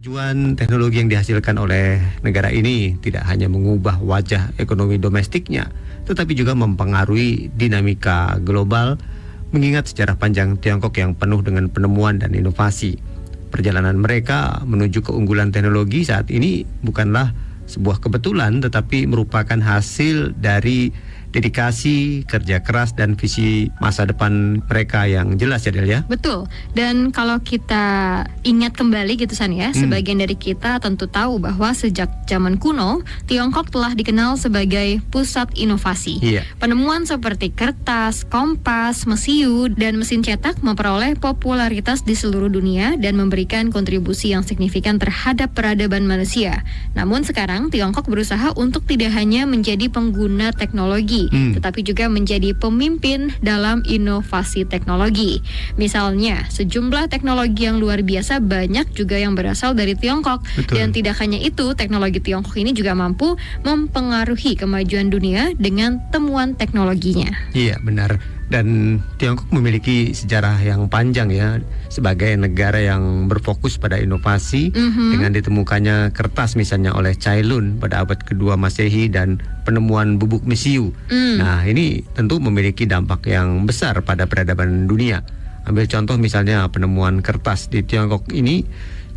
Kemajuan teknologi yang dihasilkan oleh negara ini tidak hanya mengubah wajah ekonomi domestiknya, tetapi juga mempengaruhi dinamika global, mengingat sejarah panjang Tiongkok yang penuh dengan penemuan dan inovasi. Perjalanan mereka menuju keunggulan teknologi saat ini bukanlah sebuah kebetulan, tetapi merupakan hasil dari dedikasi, kerja keras, dan visi masa depan mereka yang jelas ya Del ya. Betul. Dan kalau kita ingat kembali gitu San ya, sebagian dari kita tentu tahu bahwa sejak zaman kuno Tiongkok telah dikenal sebagai pusat inovasi. Iya. Penemuan seperti kertas, kompas, mesiu, dan mesin cetak memperoleh popularitas di seluruh dunia dan memberikan kontribusi yang signifikan terhadap peradaban manusia. Namun sekarang Tiongkok berusaha untuk tidak hanya menjadi pengguna teknologi, tetapi juga menjadi pemimpin dalam inovasi teknologi. Misalnya, sejumlah teknologi yang luar biasa banyak juga yang berasal dari Tiongkok. Betul. Dan tidak hanya itu, teknologi Tiongkok ini juga mampu mempengaruhi kemajuan dunia dengan temuan teknologinya. Iya, benar. Dan Tiongkok memiliki sejarah yang panjang ya, sebagai negara yang berfokus pada inovasi dengan ditemukannya kertas misalnya oleh Cai Lun pada abad kedua Masehi dan penemuan bubuk mesiu. Nah, ini tentu memiliki dampak yang besar pada peradaban dunia. Ambil contoh misalnya penemuan kertas di Tiongkok ini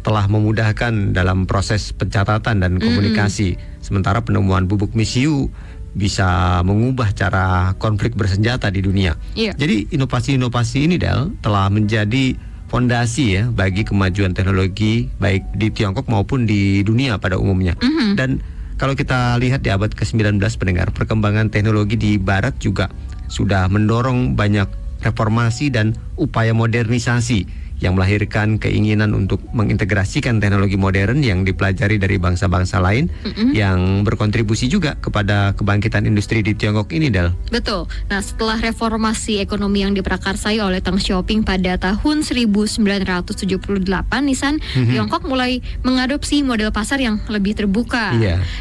telah memudahkan dalam proses pencatatan dan komunikasi. Sementara penemuan bubuk mesiu bisa mengubah cara konflik bersenjata di dunia. Jadi inovasi-inovasi ini Del telah menjadi fondasi ya bagi kemajuan teknologi baik di Tiongkok maupun di dunia pada umumnya. Dan kalau kita lihat di abad ke-19 pendengar, perkembangan teknologi di barat juga sudah mendorong banyak reformasi dan upaya modernisasi yang melahirkan keinginan untuk mengintegrasikan teknologi modern yang dipelajari dari bangsa-bangsa lain yang berkontribusi juga kepada kebangkitan industri di Tiongkok ini, Del. Betul. Nah, setelah reformasi ekonomi yang diprakarsai oleh Deng Xiaoping pada tahun 1978, Nisan, Tiongkok mulai mengadopsi model pasar yang lebih terbuka.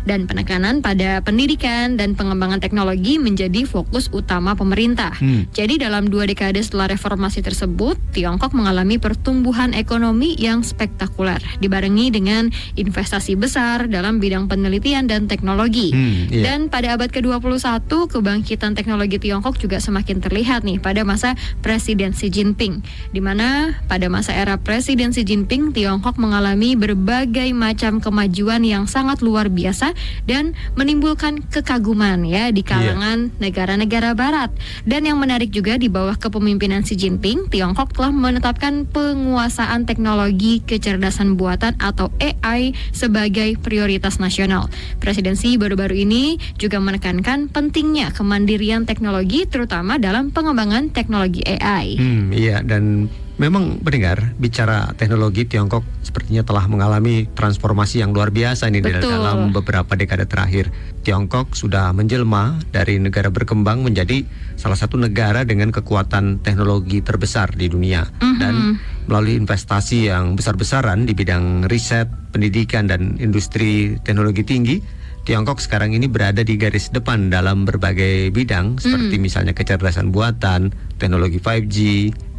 Dan penekanan pada pendidikan dan pengembangan teknologi menjadi fokus utama pemerintah. Jadi dalam 2 dekade setelah reformasi tersebut, Tiongkok mengalami pertumbuhan ekonomi yang spektakuler, dibarengi dengan investasi besar dalam bidang penelitian dan teknologi. Dan pada abad ke-21, kebangkitan teknologi Tiongkok juga semakin terlihat nih pada masa Presiden Xi Jinping, di mana pada masa era Presiden Xi Jinping, Tiongkok mengalami berbagai macam kemajuan yang sangat luar biasa dan menimbulkan kekaguman ya di kalangan negara-negara barat. Dan yang menarik juga, di bawah kepemimpinan Xi Jinping, Tiongkok telah menetapkan penguasaan teknologi kecerdasan buatan atau AI sebagai prioritas nasional. Presidensi baru-baru ini juga menekankan pentingnya kemandirian teknologi, terutama dalam pengembangan teknologi AI. Iya, dan memang pendengar, bicara teknologi, Tiongkok sepertinya telah mengalami transformasi yang luar biasa ini dalam beberapa dekade terakhir. Tiongkok sudah menjelma dari negara berkembang menjadi salah satu negara dengan kekuatan teknologi terbesar di dunia. Dan melalui investasi yang besar-besaran di bidang riset, pendidikan, dan industri teknologi tinggi, Tiongkok sekarang ini berada di garis depan dalam berbagai bidang seperti misalnya kecerdasan buatan, teknologi 5G,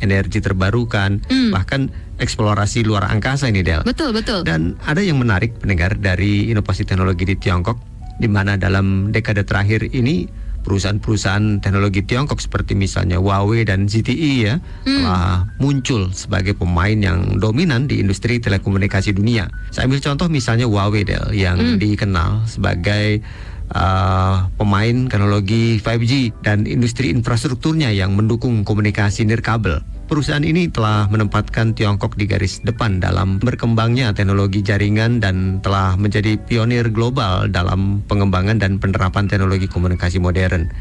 energi terbarukan, bahkan eksplorasi luar angkasa ini, Del. Betul. Dan ada yang menarik pendengar dari inovasi teknologi di Tiongkok, di mana dalam dekade terakhir ini perusahaan-perusahaan teknologi Tiongkok seperti misalnya Huawei dan ZTE ya telah muncul sebagai pemain yang dominan di industri telekomunikasi dunia. Saya ambil contoh misalnya Huawei, Del, yang dikenal sebagai pemain teknologi 5G dan industri infrastrukturnya yang mendukung komunikasi nirkabel. Perusahaan ini telah menempatkan Tiongkok di garis depan dalam berkembangnya teknologi jaringan dan telah menjadi pionir global dalam pengembangan dan penerapan teknologi komunikasi modern.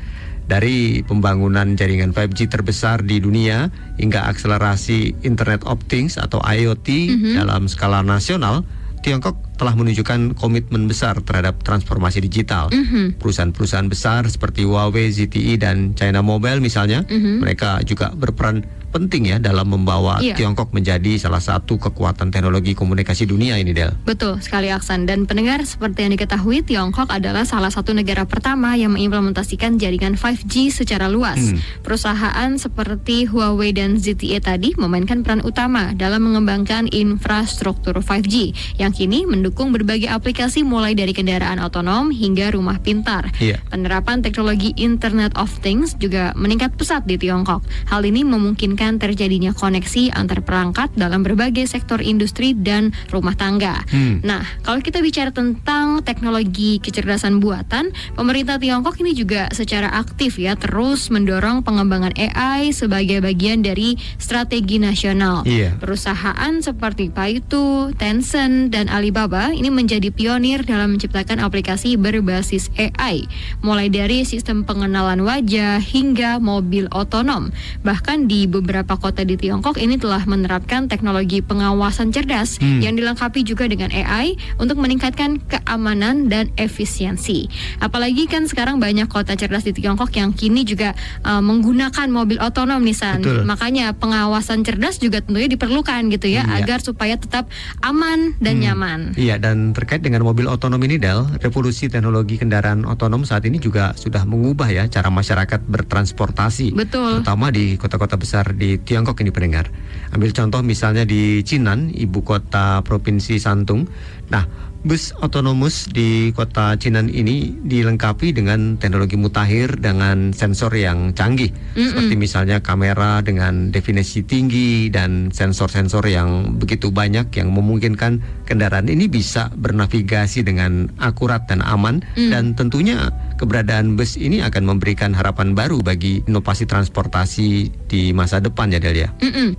Dari pembangunan jaringan 5G terbesar di dunia hingga akselerasi Internet of Things atau IoT dalam skala nasional, Tiongkok telah menunjukkan komitmen besar terhadap transformasi digital. Perusahaan-perusahaan besar seperti Huawei, ZTE, dan China Mobile misalnya, mereka juga berperan penting ya dalam membawa Tiongkok menjadi salah satu kekuatan teknologi komunikasi dunia ini, Del. Betul sekali, Aksan. Dan pendengar, seperti yang diketahui, Tiongkok adalah salah satu negara pertama yang mengimplementasikan jaringan 5G secara luas. Perusahaan seperti Huawei dan ZTE tadi memainkan peran utama dalam mengembangkan infrastruktur 5G yang kini mendukung berbagai aplikasi mulai dari kendaraan otonom hingga rumah pintar. Penerapan teknologi Internet of Things juga meningkat pesat di Tiongkok. Hal ini memungkinkan terjadinya koneksi antar perangkat dalam berbagai sektor industri dan rumah tangga. Nah, kalau kita bicara tentang teknologi kecerdasan buatan, pemerintah Tiongkok ini juga secara aktif ya terus mendorong pengembangan AI sebagai bagian dari strategi nasional. Perusahaan seperti Baidu, Tencent, dan Alibaba ini menjadi pionir dalam menciptakan aplikasi berbasis AI, mulai dari sistem pengenalan wajah hingga mobil otonom. Bahkan di beberapa kota di Tiongkok ini telah menerapkan teknologi pengawasan cerdas yang dilengkapi juga dengan AI untuk meningkatkan keamanan dan efisiensi. Apalagi kan sekarang banyak kota cerdas di Tiongkok yang kini juga menggunakan mobil otonom nih, San. Makanya pengawasan cerdas juga tentunya diperlukan gitu ya, agar supaya tetap aman dan nyaman. Iya, dan terkait dengan mobil otonom ini, Del, revolusi teknologi kendaraan otonom saat ini juga sudah mengubah ya cara masyarakat bertransportasi. Terutama di kota-kota besar di Tiongkok ini, pendengar. Ambil contoh misalnya di Jinan, ibu kota provinsi Shantung. Nah, bus otonomus di kota Jinan ini dilengkapi dengan teknologi mutakhir dengan sensor yang canggih, seperti misalnya kamera dengan definisi tinggi dan sensor-sensor yang begitu banyak yang memungkinkan kendaraan ini bisa bernavigasi dengan akurat dan aman. Dan tentunya keberadaan bus ini akan memberikan harapan baru bagi inovasi transportasi di masa depan ya, Del ya.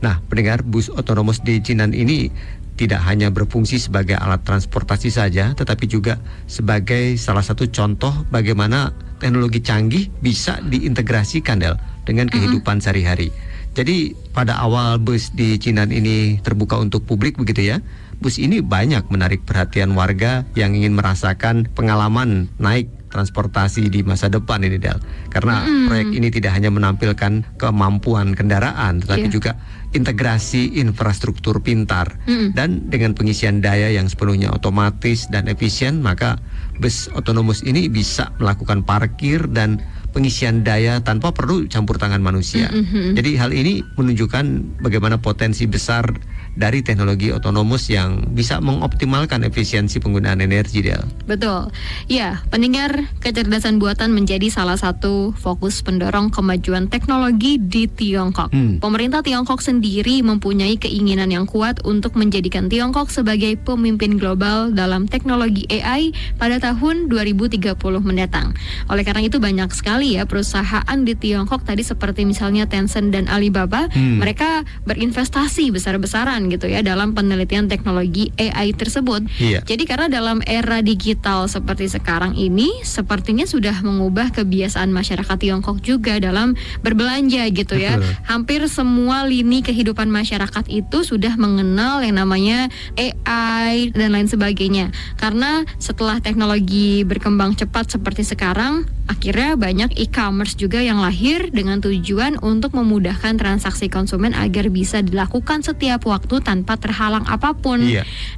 Nah, pendengar, bus otonomus di Jinan ini tidak hanya berfungsi sebagai alat transportasi saja, tetapi juga sebagai salah satu contoh bagaimana teknologi canggih bisa diintegrasikan, Del, dengan kehidupan sehari-hari. Jadi pada awal bus di Jinan ini terbuka untuk publik begitu ya, bus ini banyak menarik perhatian warga yang ingin merasakan pengalaman naik transportasi di masa depan ini, Del. Karena proyek ini tidak hanya menampilkan kemampuan kendaraan, tetapi juga integrasi infrastruktur pintar. Dan dengan pengisian daya yang sepenuhnya otomatis dan efisien, maka bus otonomus ini bisa melakukan parkir dan pengisian daya tanpa perlu campur tangan manusia. Jadi hal ini menunjukkan bagaimana potensi besar dari teknologi otonomus yang bisa mengoptimalkan efisiensi penggunaan energi, Del. Betul. Ya, pendengar, kecerdasan buatan menjadi salah satu fokus pendorong kemajuan teknologi di Tiongkok. Pemerintah Tiongkok sendiri mempunyai keinginan yang kuat untuk menjadikan Tiongkok sebagai pemimpin global dalam teknologi AI pada tahun 2030 mendatang. Oleh karena itu banyak sekali ya perusahaan di Tiongkok tadi seperti misalnya Tencent dan Alibaba, mereka berinvestasi besar-besaran gitu ya dalam penelitian teknologi AI tersebut. Jadi karena dalam era digital seperti sekarang ini sepertinya sudah mengubah kebiasaan masyarakat Tiongkok juga dalam berbelanja gitu ya. Hampir semua lini kehidupan masyarakat itu sudah mengenal yang namanya AI dan lain sebagainya. Karena setelah teknologi berkembang cepat seperti sekarang, akhirnya banyak e-commerce juga yang lahir dengan tujuan untuk memudahkan transaksi konsumen agar bisa dilakukan setiap waktu tanpa terhalang apapun.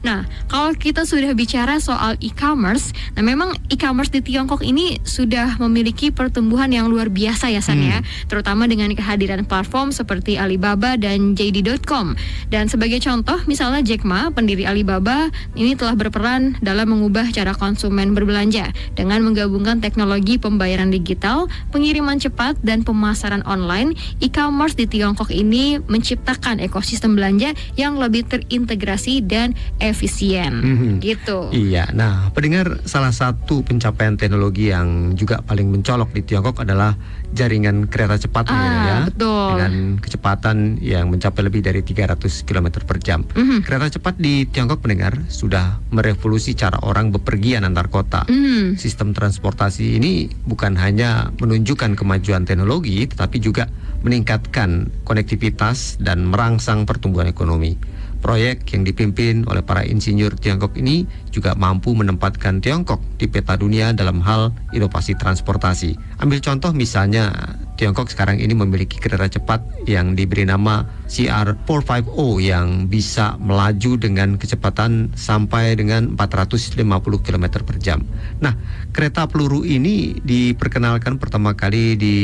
Nah, kalau kita sudah bicara soal e-commerce, nah memang e-commerce di Tiongkok ini sudah memiliki pertumbuhan yang luar biasa ya, San ya, terutama dengan kehadiran platform seperti Alibaba dan JD.com. Dan sebagai contoh, misalnya Jack Ma, pendiri Alibaba, ini telah berperan dalam mengubah cara konsumen berbelanja dengan menggabungkan teknologi pembayaran digital, pengiriman cepat, dan pemasaran online. E-commerce di Tiongkok ini menciptakan ekosistem belanja yang lebih terintegrasi dan efisien. Gitu. Iya, nah pendengar, salah satu pencapaian teknologi yang juga paling mencolok di Tiongkok adalah jaringan kereta cepat ya. Betul. Dengan kecepatan yang mencapai lebih dari 300 km per jam. Kereta cepat di Tiongkok, pendengar, sudah merevolusi cara orang bepergian antar kota. Sistem transportasi ini bukan hanya menunjukkan kemajuan teknologi, tetapi juga meningkatkan konektivitas dan merangsang pertumbuhan ekonomi. Proyek yang dipimpin oleh para insinyur Tiongkok ini juga mampu menempatkan Tiongkok di peta dunia dalam hal inovasi transportasi. Ambil contoh misalnya Tiongkok sekarang ini memiliki kereta cepat yang diberi nama CR450 yang bisa melaju dengan kecepatan sampai dengan 450 km per jam. Nah, kereta peluru ini diperkenalkan pertama kali di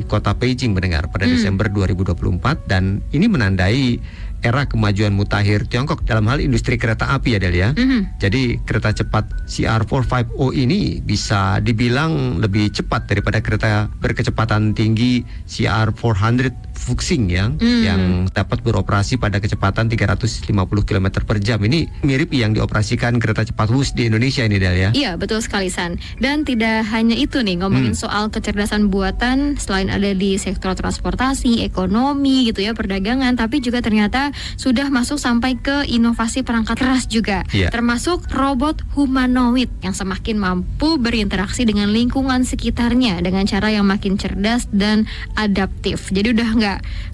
kota Beijing mendengar pada Desember 2024 dan ini menandai era kemajuan mutakhir Tiongkok dalam hal industri kereta api ya Delia. Jadi kereta cepat CR450 ini bisa dibilang lebih cepat daripada kereta berkecepatan tinggi CR400 Fuxing yang dapat beroperasi pada kecepatan 350 km per jam. Ini mirip yang dioperasikan kereta cepat WUS di Indonesia ini Delia. Iya, betul sekali San. Dan tidak hanya itu nih, ngomongin soal kecerdasan buatan, selain ada di sektor transportasi, ekonomi gitu ya, perdagangan, tapi juga ternyata sudah masuk sampai ke inovasi perangkat keras juga, termasuk robot humanoid yang semakin mampu berinteraksi dengan lingkungan sekitarnya dengan cara yang makin cerdas dan adaptif. Jadi udah nggak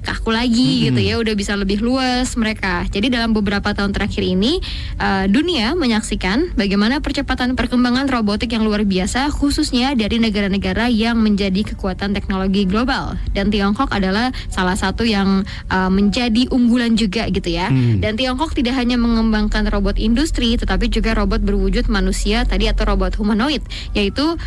kaku lagi gitu ya, udah bisa lebih luas mereka. Jadi dalam beberapa tahun terakhir ini dunia menyaksikan bagaimana percepatan perkembangan robotik yang luar biasa, khususnya dari negara-negara yang menjadi kekuatan teknologi global. Dan Tiongkok adalah salah satu yang menjadi unggulan juga gitu ya. Dan Tiongkok tidak hanya mengembangkan robot industri, tetapi juga robot berwujud manusia tadi atau robot humanoid, yaitu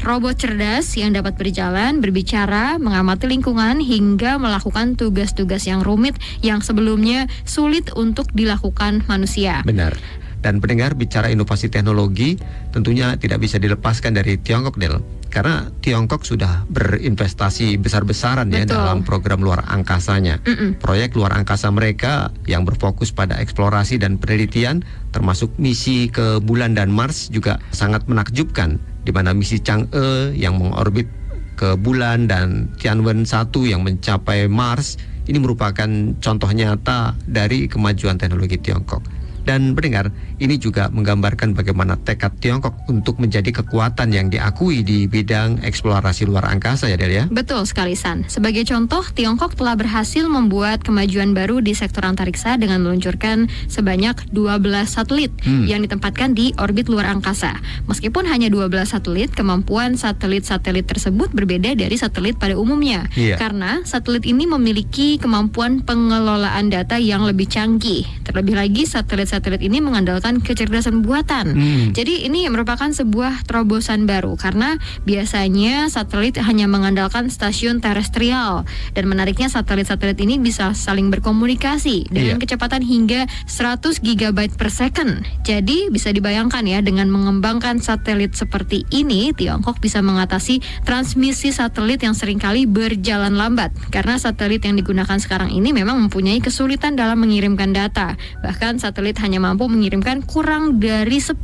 robot cerdas yang dapat berjalan, berbicara, mengamati lingkungan hingga melakukan tugas-tugas yang rumit yang sebelumnya sulit untuk dilakukan manusia. Benar. Dan pendengar, bicara inovasi teknologi tentunya tidak bisa dilepaskan dari Tiongkok, Del. Karena Tiongkok sudah berinvestasi besar-besaran ya dalam program luar angkasanya. Proyek luar angkasa mereka yang berfokus pada eksplorasi dan penelitian, termasuk misi ke bulan dan Mars juga sangat menakjubkan, di mana misi Chang'e yang mengorbit ke bulan dan Tianwen-1 yang mencapai Mars ini merupakan contoh nyata dari kemajuan teknologi Tiongkok. Dan pendengar, ini juga menggambarkan bagaimana tekad Tiongkok untuk menjadi kekuatan yang diakui di bidang eksplorasi luar angkasa ya Del ya. Betul sekali San. Sebagai contoh, Tiongkok telah berhasil membuat kemajuan baru di sektor antariksa dengan meluncurkan sebanyak 12 satelit yang ditempatkan di orbit luar angkasa. Meskipun hanya 12 satelit, kemampuan satelit-satelit tersebut berbeda dari satelit pada umumnya. Karena satelit ini memiliki kemampuan pengelolaan data yang lebih canggih. Terlebih lagi satelit ini mengandalkan kecerdasan buatan. Jadi ini merupakan sebuah terobosan baru karena biasanya satelit hanya mengandalkan stasiun terestrial, dan menariknya satelit-satelit ini bisa saling berkomunikasi dengan kecepatan hingga 100 GB per second. Jadi bisa dibayangkan ya, dengan mengembangkan satelit seperti ini, Tiongkok bisa mengatasi transmisi satelit yang seringkali berjalan lambat karena satelit yang digunakan sekarang ini memang mempunyai kesulitan dalam mengirimkan data. Bahkan satelit hanya mampu mengirimkan kurang dari 10%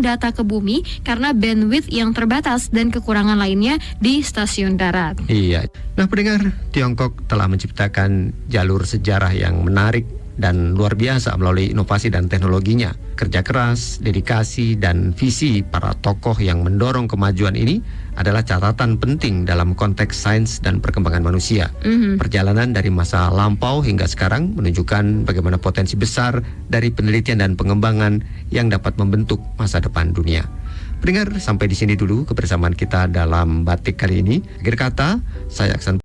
data ke bumi karena bandwidth yang terbatas dan kekurangan lainnya di stasiun darat. Iya. Nah pendengar, Tiongkok telah menciptakan jalur sejarah yang menarik dan luar biasa melalui inovasi dan teknologinya. Kerja keras, dedikasi, dan visi para tokoh yang mendorong kemajuan ini adalah catatan penting dalam konteks sains dan perkembangan manusia. Perjalanan dari masa lampau hingga sekarang menunjukkan bagaimana potensi besar dari penelitian dan pengembangan yang dapat membentuk masa depan dunia. Pendengar, sampai di sini dulu kebersamaan kita dalam Batik kali ini. Akhir kata, saya Aksan